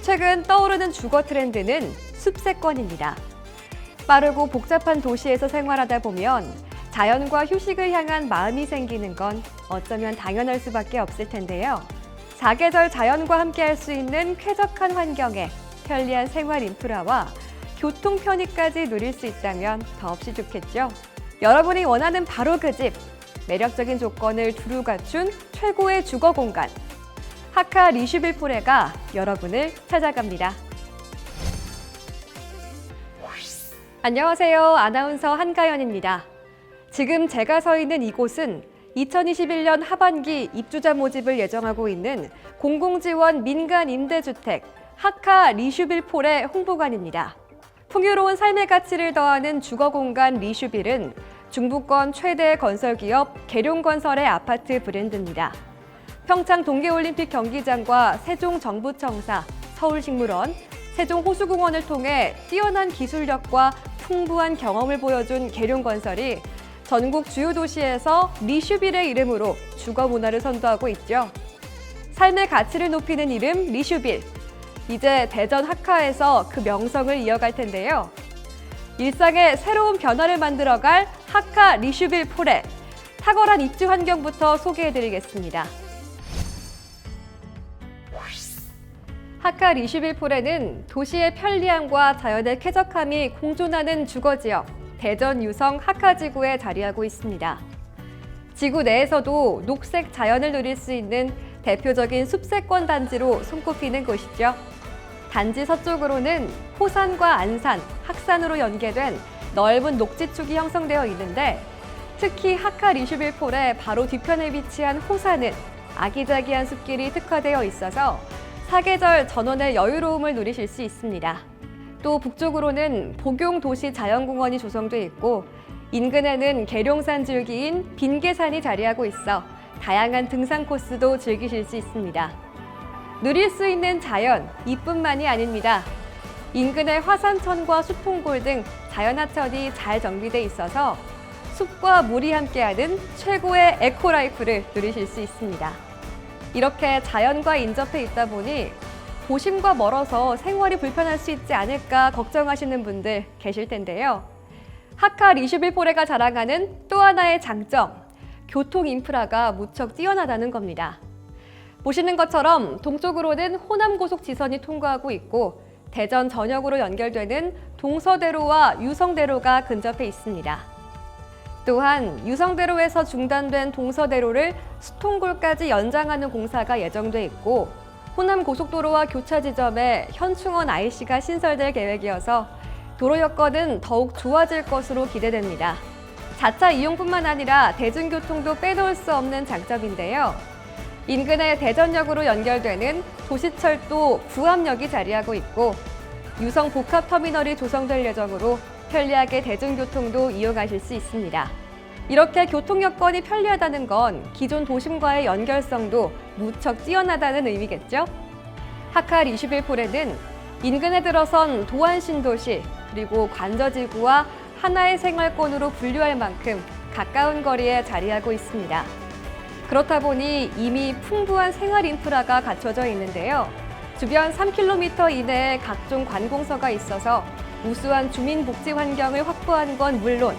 최근 떠오르는 주거 트렌드는 숲세권입니다. 빠르고 복잡한 도시에서 생활하다 보면 자연과 휴식을 향한 마음이 생기는 건 어쩌면 당연할 수밖에 없을 텐데요. 사계절 자연과 함께할 수 있는 쾌적한 환경에 편리한 생활 인프라와 교통 편의까지 누릴 수 있다면 더없이 좋겠죠. 여러분이 원하는 바로 그 집, 매력적인 조건을 두루 갖춘 최고의 주거 공간. 하카 리슈빌포레가 여러분을 찾아갑니다. 안녕하세요. 아나운서 한가연입니다. 지금 제가 서 있는 이곳은 2021년 하반기 입주자 모집을 예정하고 있는 공공지원 민간 임대주택 하카 리슈빌폴의 홍보관입니다. 풍요로운 삶의 가치를 더하는 주거공간 리슈빌은 중부권 최대 건설기업 계룡건설의 아파트 브랜드입니다. 평창 동계올림픽 경기장과 세종정부청사, 서울식물원, 세종호수공원을 통해 뛰어난 기술력과 풍부한 경험을 보여준 계룡건설이 전국 주요 도시에서 리슈빌의 이름으로 주거 문화를 선도하고 있죠. 삶의 가치를 높이는 이름 리슈빌. 이제 대전 하카에서 그 명성을 이어갈 텐데요. 일상의 새로운 변화를 만들어갈 하카 리슈빌 폴에 탁월한 입주 환경부터 소개해드리겠습니다. 하카 리슈빌 폴에는 도시의 편리함과 자연의 쾌적함이 공존하는 주거지역 대전 유성 하카지구에 자리하고 있습니다. 지구 내에서도 녹색 자연을 누릴 수 있는 대표적인 숲세권 단지로 손꼽히는 곳이죠. 단지 서쪽으로는 호산과 안산, 학산으로 연계된 넓은 녹지축이 형성되어 있는데 특히 하카 리슈빌 폴의 바로 뒤편에 위치한 호산은 아기자기한 숲길이 특화되어 있어서 사계절 전원의 여유로움을 누리실 수 있습니다. 또 북쪽으로는 복용도시 자연공원이 조성돼 있고 인근에는 계룡산 줄기인 빈계산이 자리하고 있어 다양한 등산 코스도 즐기실 수 있습니다. 누릴 수 있는 자연, 이뿐만이 아닙니다. 인근의 화산천과 수통골 등 자연하천이 잘 정비돼 있어서 숲과 물이 함께하는 최고의 에코라이프를 누리실 수 있습니다. 이렇게 자연과 인접해 있다 보니 도심과 멀어서 생활이 불편할 수 있지 않을까 걱정하시는 분들 계실 텐데요. 하카 리슈빌포레가 자랑하는 또 하나의 장점, 교통 인프라가 무척 뛰어나다는 겁니다. 보시는 것처럼 동쪽으로는 호남고속 지선이 통과하고 있고 대전 전역으로 연결되는 동서대로와 유성대로가 근접해 있습니다. 또한 유성대로에서 중단된 동서대로를 수통골까지 연장하는 공사가 예정돼 있고 호남고속도로와 교차 지점에 현충원 IC가 신설될 계획이어서 도로 여건은 더욱 좋아질 것으로 기대됩니다. 자차 이용뿐만 아니라 대중교통도 빼놓을 수 없는 장점인데요. 인근의 대전역으로 연결되는 도시철도 구암역이 자리하고 있고 유성 복합터미널이 조성될 예정으로 편리하게 대중교통도 이용하실 수 있습니다. 이렇게 교통 여건이 편리하다는 건 기존 도심과의 연결성도 무척 뛰어나다는 의미겠죠? 하카 리슈빌폴에는 인근에 들어선 도안 신도시 그리고 관저지구와 하나의 생활권으로 분류할 만큼 가까운 거리에 자리하고 있습니다. 그렇다 보니 이미 풍부한 생활 인프라가 갖춰져 있는데요. 주변 3km 이내에 각종 관공서가 있어서 우수한 주민복지 환경을 확보하는 건 물론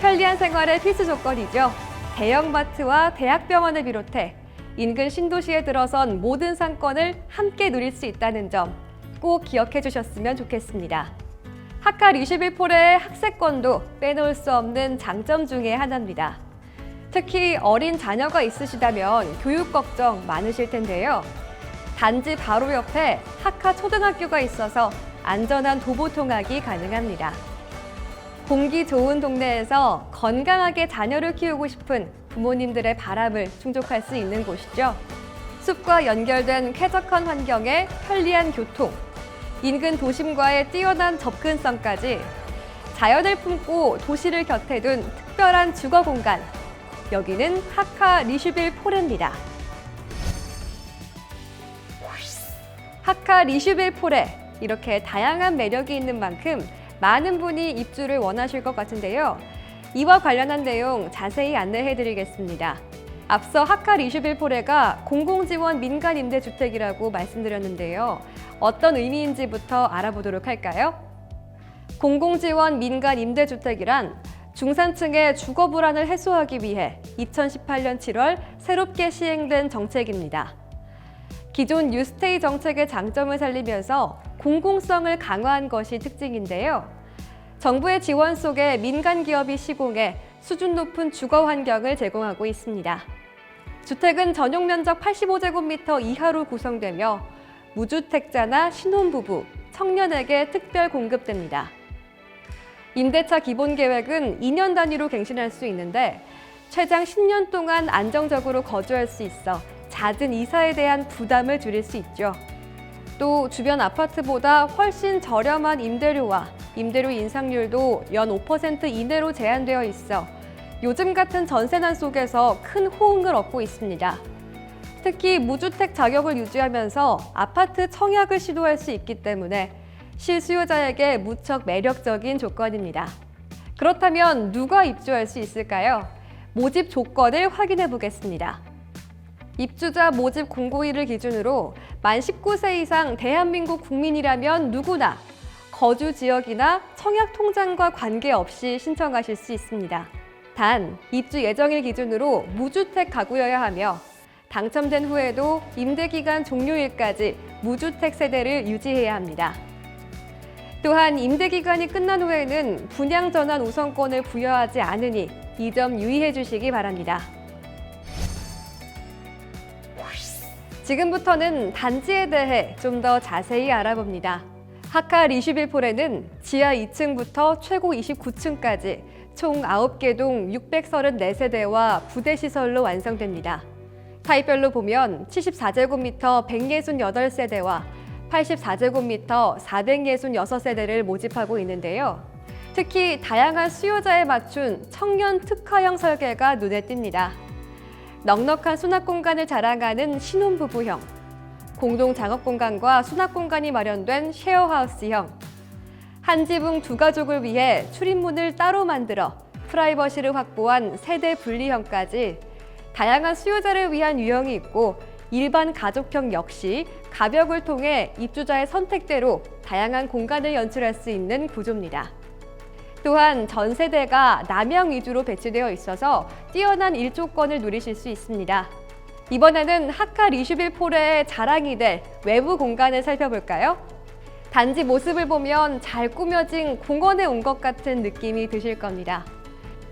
편리한 생활의 필수 조건이죠. 대형마트와 대학병원을 비롯해 인근 신도시에 들어선 모든 상권을 함께 누릴 수 있다는 점 꼭 기억해 주셨으면 좋겠습니다. 하카 리슈빌폴의 학세권도 빼놓을 수 없는 장점 중에 하나입니다. 특히 어린 자녀가 있으시다면 교육 걱정 많으실 텐데요. 단지 바로 옆에 하카 초등학교가 있어서 안전한 도보 통학이 가능합니다. 공기 좋은 동네에서 건강하게 자녀를 키우고 싶은 부모님들의 바람을 충족할 수 있는 곳이죠. 숲과 연결된 쾌적한 환경에 편리한 교통, 인근 도심과의 뛰어난 접근성까지 자연을 품고 도시를 곁에 둔 특별한 주거 공간. 여기는 하카 리슈빌포레입니다. 하카 리슈빌포레. 이렇게 다양한 매력이 있는 만큼 많은 분이 입주를 원하실 것 같은데요. 이와 관련한 내용 자세히 안내해 드리겠습니다. 앞서 하카 21폴레가 공공지원 민간 임대주택이라고 말씀드렸는데요. 어떤 의미인지부터 알아보도록 할까요? 공공지원 민간 임대주택이란 중산층의 주거 불안을 해소하기 위해 2018년 7월 새롭게 시행된 정책입니다. 기존 뉴스테이 정책의 장점을 살리면서 공공성을 강화한 것이 특징인데요. 정부의 지원 속에 민간 기업이 시공해 수준 높은 주거 환경을 제공하고 있습니다. 주택은 전용 면적 85제곱미터 이하로 구성되며 무주택자나 신혼부부, 청년에게 특별 공급됩니다. 임대차 기본 계획은 2년 단위로 갱신할 수 있는데 최장 10년 동안 안정적으로 거주할 수 있어 잦은 이사에 대한 부담을 줄일 수 있죠. 또 주변 아파트보다 훨씬 저렴한 임대료와 임대료 인상률도 연 5% 이내로 제한되어 있어 요즘 같은 전세난 속에서 큰 호응을 얻고 있습니다. 특히 무주택 자격을 유지하면서 아파트 청약을 시도할 수 있기 때문에 실수요자에게 무척 매력적인 조건입니다. 그렇다면 누가 입주할 수 있을까요? 모집 조건을 확인해 보겠습니다. 입주자 모집 공고일을 기준으로 만 19세 이상 대한민국 국민이라면 누구나 거주 지역이나 청약 통장과 관계없이 신청하실 수 있습니다. 단, 입주 예정일 기준으로 무주택 가구여야 하며 당첨된 후에도 임대기간 종료일까지 무주택 세대를 유지해야 합니다. 또한 임대기간이 끝난 후에는 분양전환 우선권을 부여하지 않으니 이 점 유의해 주시기 바랍니다. 지금부터는 단지에 대해 좀 더 자세히 알아봅니다. 하카 21폴에는 지하 2층부터 최고 29층까지 총 9개 동 634세대와 부대시설로 완성됩니다. 타입별로 보면 74제곱미터 168세대와 84제곱미터 466세대를 모집하고 있는데요. 특히 다양한 수요자에 맞춘 청년 특화형 설계가 눈에 띕니다. 넉넉한 수납 공간을 자랑하는 신혼부부형, 공동 작업 공간과 수납 공간이 마련된 쉐어하우스형, 한 지붕 두 가족을 위해 출입문을 따로 만들어 프라이버시를 확보한 세대 분리형까지 다양한 수요자를 위한 유형이 있고 일반 가족형 역시 가벽을 통해 입주자의 선택대로 다양한 공간을 연출할 수 있는 구조입니다. 또한 전 세대가 남향 위주로 배치되어 있어서 뛰어난 일조권을 누리실 수 있습니다. 이번에는 하카 21폴의 자랑이 될 외부 공간을 살펴볼까요? 단지 모습을 보면 잘 꾸며진 공원에 온 것 같은 느낌이 드실 겁니다.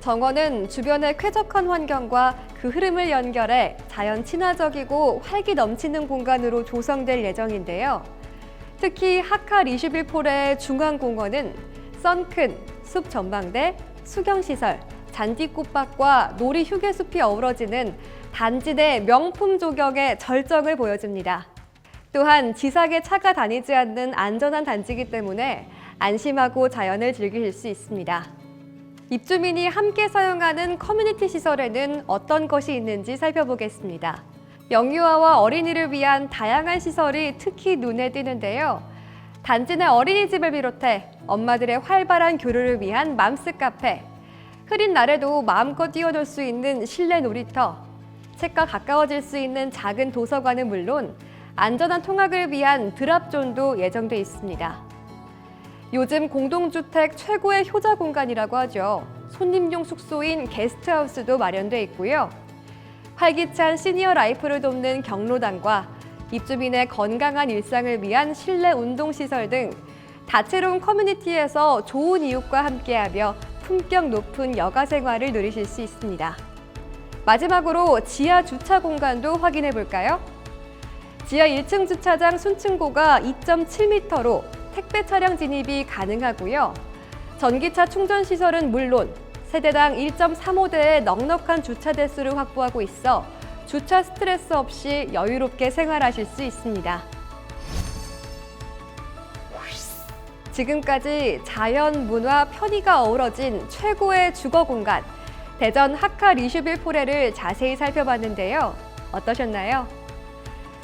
정원은 주변의 쾌적한 환경과 그 흐름을 연결해 자연 친화적이고 활기 넘치는 공간으로 조성될 예정인데요. 특히 하카 21폴의 중앙공원은 선큰, 숲 전망대, 수경시설, 잔디꽃밭과 놀이 휴게숲이 어우러지는 단지 내 명품 조경의 절정을 보여줍니다. 또한 지상에 차가 다니지 않는 안전한 단지이기 때문에 안심하고 자연을 즐기실 수 있습니다. 입주민이 함께 사용하는 커뮤니티 시설에는 어떤 것이 있는지 살펴보겠습니다. 영유아와 어린이를 위한 다양한 시설이 특히 눈에 띄는데요. 단지 내 어린이집을 비롯해 엄마들의 활발한 교류를 위한 맘스 카페, 흐린 날에도 마음껏 뛰어놀 수 있는 실내 놀이터, 책과 가까워질 수 있는 작은 도서관은 물론 안전한 통학을 위한 드랍존도 예정돼 있습니다. 요즘 공동주택 최고의 효자 공간이라고 하죠. 손님용 숙소인 게스트하우스도 마련돼 있고요. 활기찬 시니어 라이프를 돕는 경로당과 입주민의 건강한 일상을 위한 실내 운동시설 등 다채로운 커뮤니티에서 좋은 이웃과 함께하며 품격 높은 여가 생활을 누리실 수 있습니다. 마지막으로 지하 주차 공간도 확인해 볼까요? 지하 1층 주차장 순층고가 2.7m로 택배 차량 진입이 가능하고요. 전기차 충전 시설은 물론 세대당 1.35대의 넉넉한 주차 대수를 확보하고 있어 주차 스트레스 없이 여유롭게 생활하실 수 있습니다. 지금까지 자연, 문화, 편의가 어우러진 최고의 주거 공간, 대전 하카 21폴레를 자세히 살펴봤는데요. 어떠셨나요?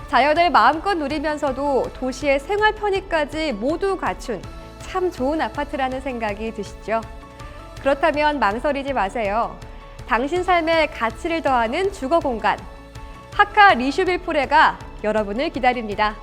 자연을 마음껏 누리면서도 도시의 생활 편의까지 모두 갖춘 참 좋은 아파트라는 생각이 드시죠? 그렇다면 망설이지 마세요. 당신 삶에 가치를 더하는 주거 공간. 하카 리슈빌포레가 여러분을 기다립니다.